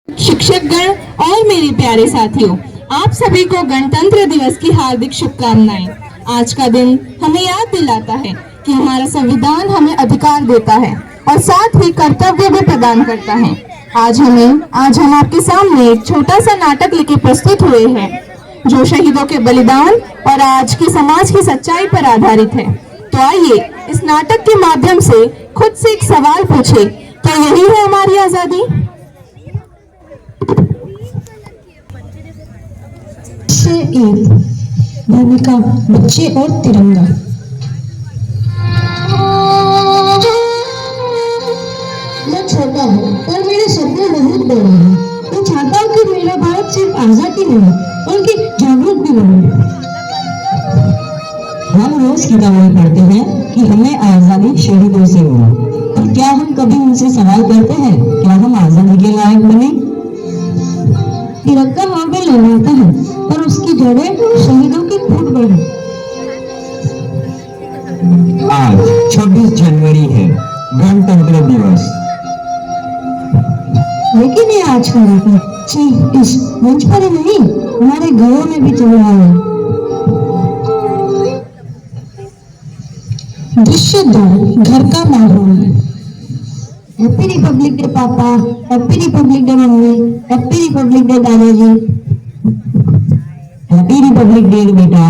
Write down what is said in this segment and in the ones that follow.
शिक्षकगण और मेरे प्यारे साथियों, आप सभी को गणतंत्र दिवस की हार्दिक शुभकामनाएं। आज का दिन हमें याद दिलाता है कि हमारा संविधान हमें अधिकार देता है और साथ ही कर्तव्य भी प्रदान करता है। आज हम आपके सामने एक छोटा सा नाटक लेके प्रस्तुत हुए हैं जो शहीदों के बलिदान और आज की समाज की सच्चाई पर आधारित है। तो आइए इस नाटक के माध्यम से खुद से एक सवाल पूछे, क्या यही है हमारी आजादी? एक भूमिका, बच्चे और तिरंगा। मैं छोटा हूँ और मेरे सपने बहुत बड़े हैं। मैं चाहता हूँ कि मेरा भारत सिर्फ आजाद ही नहीं बल्कि जागरूक भी बने। हम रोज किताबें पढ़ते हैं कि हमें आजादी शहीदों से मिली, और क्या हम कभी उनसे सवाल करते हैं, क्या हम आजादी के लायक बने? तिरंगा हमें लहराता है और उसकी जड़ें शहीदों की खून पर है। आज 26 जनवरी है, गणतंत्र दिवस। लेकिन ये आज का नाटक इस मंच पर ही नहीं, हमारे घरों में भी चल रहा है। दृश्य 2, घर का माहौल। हैप्पी रिपब्लिक डे पापा, happy Republic day mummy, happy Republic day दादाजी। हैप्पी रिपब्लिक डे बेटा।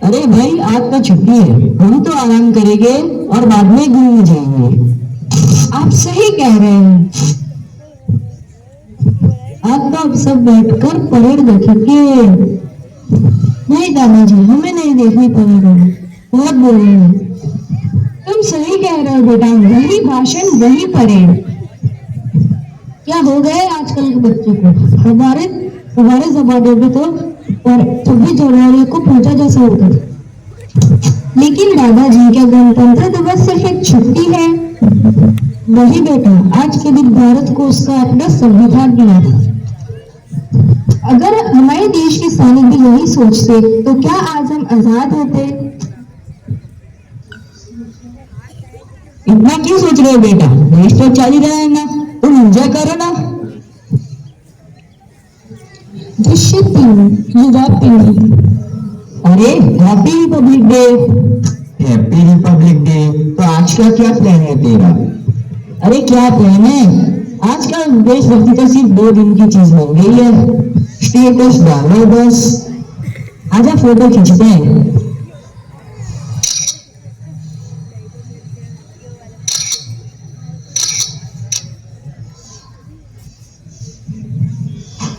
अरे भाई, आज तो छुट्टी है, हम तो आराम करेंगे और बाद में घूमने जाएंगे। आप सही कह रहे हैं। आज तो आप सब बैठकर परेड देखेंगे। नहीं दादाजी, हमें नहीं देखनी परेड, बहुत बोलेंगे। तुम सही कह रहे हो बेटा, वही भाषण वही परेड। क्या हो गए आजकल के बच्चों को? हमारे जमाने में तो 26 जनवरी को पूजा जैसा होता था। लेकिन दादाजी, क्या गणतंत्र दिवस सिर्फ एक छुट्टी है? नहीं बेटा, आज के दिन भारत को उसका अपना संविधान मिला था। अगर हमारे देश के सैनिक भी यही सोचते तो क्या आज हम आजाद होते? इतना क्यों सोच रहे हो बेटा? देश तो चल ही रहा है ना, तुम एंजॉय करो ना। दृश्य 3, युवा पीढ़ी। अरे happy Republic day. Happy Republic day. तो आज का क्या प्लान है तेरा? अरे क्या प्लान है? आज का देशभक्ति तो सिर्फ 2 दिन की चीज बन गई है। स्टेटस डालो बस। आजा फोटो खींचते हैं।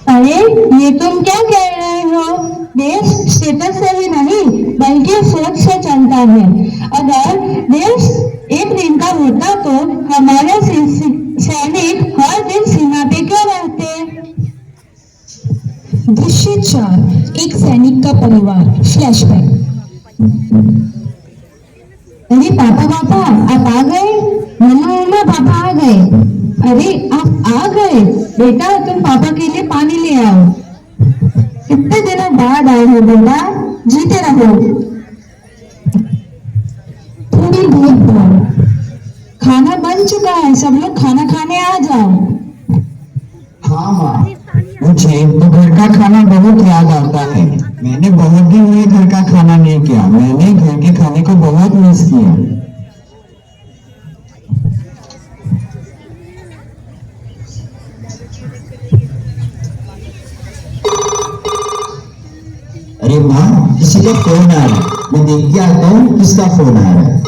अरे ये तुम क्या कह रहे हो? देश स्टेटस से ही नहीं बल्कि सोच से चलता है। अगर देश एक दिन का होता तो हमारे सैनिक हर दिन सीमा पे क्यों रहते? दृश्य 4, एक सैनिक का परिवार। फ्लैशबैक। अरे पापा, आप आ गए? मम्मा पापा आ गए। अरे आप आ गए बेटा, तुम पापा के लिए पानी ले आओ। कितने दिनों बाद आए हो बेटा, जीते रहो। थोड़ी देर बाद खाना बन चुका है, सब लोग खाना खाने आ जाओ। हाँ माँ, मुझे तो घर का खाना बहुत याद आता है। मैंने बहुत दिन हुए घर का खाना नहीं किया। मैंने घर के खाने को बहुत मिस किया। अरे माँ, किसी का फोन आ रहा है, मैं देख के आता हूँ किसका फोन आ रहा है।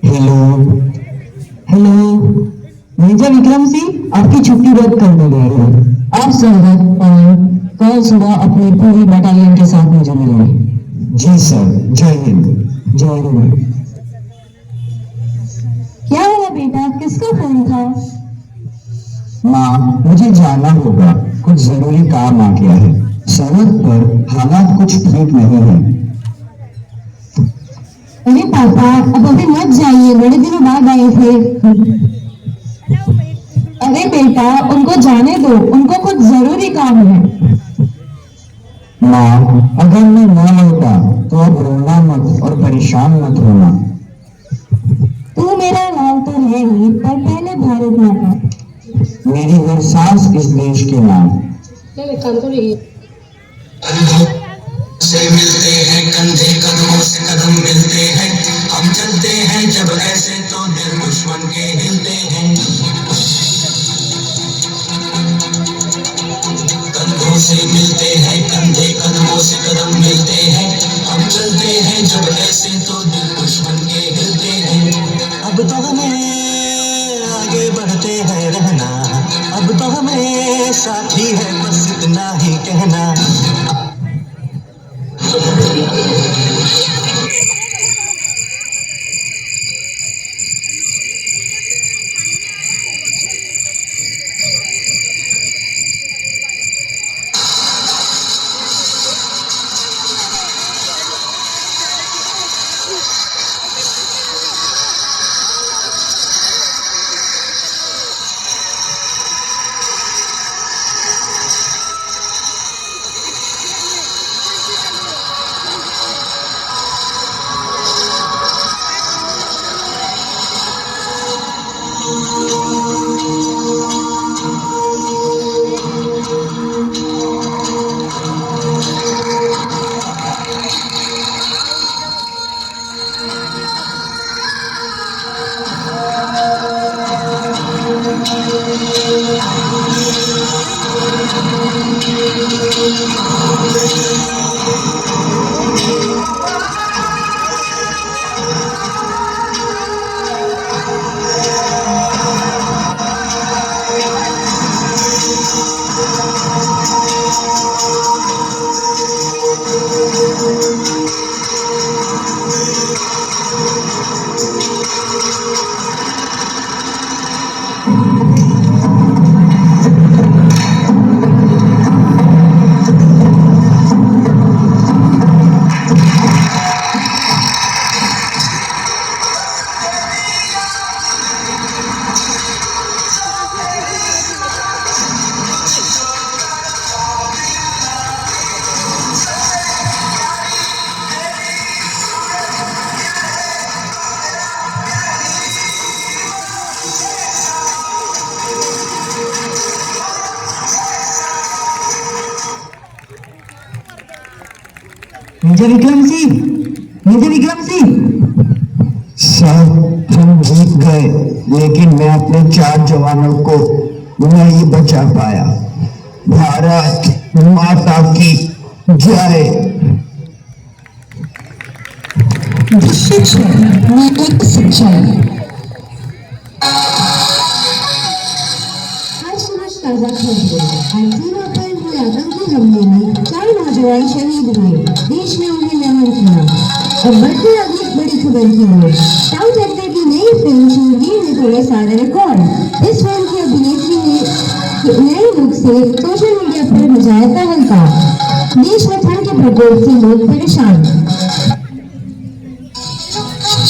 Hello hello, major Vikram Singh, आपकी छुट्टी रद्द कर दी गई है। आप सरहद पर कल सुबह अपनी पूरी बटालियन के साथ मुझे मिलेंगे। जी सर, जय हिंद। जय हिंद। क्या हुआ बेटा, किसका फोन था? माँ, मुझे जाना होगा, कुछ जरूरी काम आ गया है। सरहद पर हालात कुछ ठीक नहीं है। अरे पापा, अब अभी मत जाइए, बड़े दिनों बाद आए थे। अरे बेटा, उनको जाने दो, उनको कुछ जरूरी काम है। माँ, अगर मैं न लौटा तो अब रोना मत और परेशान मत होना। तू मेरा नाम तो है ही, पर पहले भारत माता। मेरी हर सांस इस देश के नाम। से मिलते हैं कंधे कदमों से कदम मिलते हैं, हम चलते हैं जब ऐसे तो दिल दुश्मन के हिलते हैं। कंधों से मिलते हैं कंधे कदमों से कदम मिलते हैं, हम चलते हैं जब ऐसे तो दिल दुश्मन के हिलते हैं। अब तो हमें आगे बढ़ते हैं रहना, अब तो हमें साथी है बस इतना ही कहना। Major Vikram Singh, major Vikram Singh. सब हम जीत गए, लेकिन मैं अपने 4 जवानों को नहीं बचा पाया। भारत माता की जय। शिक्षा में एक सच्चाई। आज सुबह ताजा खबर है, 3 अप्रैल हुए आतंकी हमले में 4 नौजवान शहीद हुए, देश ने उन्हें नमन किया। अब बढ़ते अधिक बड़ी खबर की ओर। टाउन एक्टर की नई फिल्म शूरवीर ने तोड़े सारे रिकॉर्ड। इस फिल्म की अभिनेत्री ने नए लुक से सोशल मीडिया पर मचाया तहलका। देश में ठंड के प्रकोप से लोग परेशान।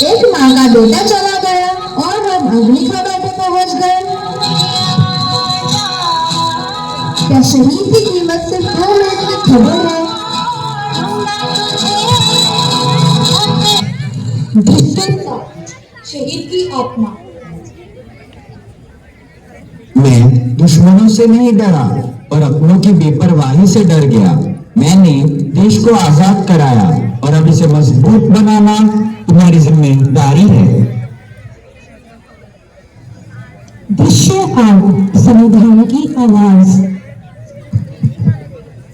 एक माँ का बेटा चला गया और हम अग्नि खबर पे पहुंच गए। क्या शहीद की कीमत सिर्फ 2 मिनट की खबर है? शहीद की आत्मा। मैं दुश्मनों से नहीं डरा और अपनों की बेपरवाही से डर गया। मैंने देश को आजाद कराया और अब इसे मजबूत बनाना तुम्हारी जिम्मेदारी है। दृश्य आग, संविधान की आवाज।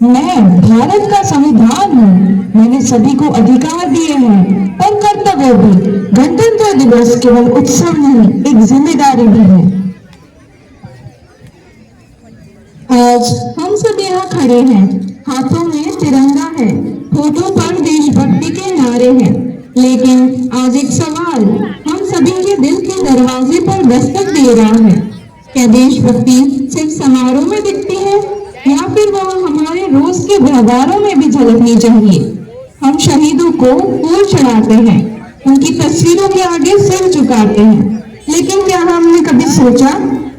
मैं भारत का संविधान हूँ। मैंने सभी को अधिकार दिए हैं, पर कर्तव्य भी। गणतंत्र दिवस केवल उत्सव नहीं, एक जिम्मेदारी भी है। आज हम सब यहाँ खड़े हैं, हाथों में तिरंगा है, होठों पर देशभक्ति के नारे हैं। लेकिन आज एक सवाल हम सभी के दिल के दरवाजे पर दस्तक दे रहा है। क्या देशभक्ति सिर्फ समारोह में दिखती है या फिर वह हमारे रोज के व्यवहारों में भी झलकनी चाहिए? हम शहीदों को फूल चढ़ाते हैं, उनकी तस्वीरों के आगे सिर झुकाते हैं, लेकिन क्या हमने कभी सोचा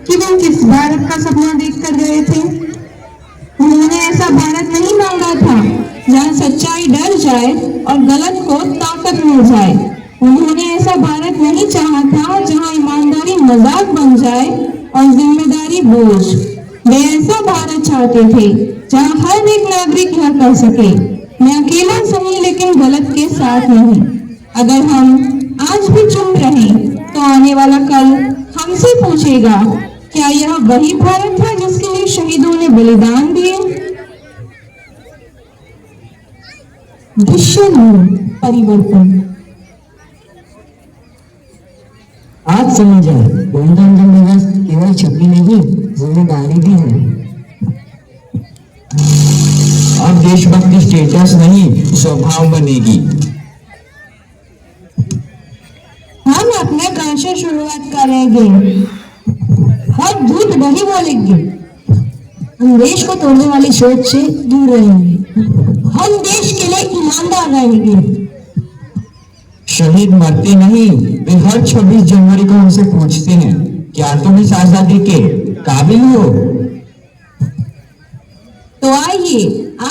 कि वे किस भारत का सपना देखकर गए थे? उन्होंने ऐसा भारत नहीं मांगा था जहाँ सच्चाई डर जाए और गलत को ताकत मिल जाए। उन्होंने ऐसा ऐसा भारत नहीं चाहा था जहां ईमानदारी मजाक बन जाए और जिम्मेदारी बोझ। वे ऐसा भारत चाहते थे जहां हर एक नागरिक यह कर सके, मैं अकेला सही लेकिन गलत के साथ नहीं। अगर हम आज भी चुप रहें तो आने वाला कल हमसे पूछेगा, क्या यह वही भारत था जिसके लिए शहीदों ने बलिदान दिए? दृश्य में परिवर्तन। आज समझ आए, गणतंत्र दिवस केवल छुट्टी नहीं, जिम्मेदारी भी है। अब देशभक्ति स्टेटस नहीं, स्वभाव बनेगी। हम अपने काम से शुरुआत करेंगे, हम झूठ नहीं बोलेंगे, हम देश को तोड़ने वाली सोच से दूर रहेंगे, हम देश के लिए ईमानदार रहेंगे। शहीद मरते नहीं, वे हर 26 जनवरी को हमसे पूछते हैं, क्या तुम इस आजादी के काबिल हो? तो आइए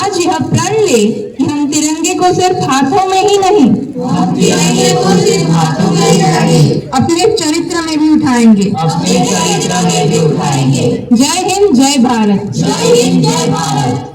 आज यह प्रण ले कि हम तिरंगे को सिर्फ हाथों में ही नहीं, तिरंगे को सिर्फ हाथों में ही नहीं, अपने चरित्र में भी उठाएंगे। अपने चरित्र में भी उठाएंगे। जय हिंद, जय भारत। जय हिंद, जय भारत।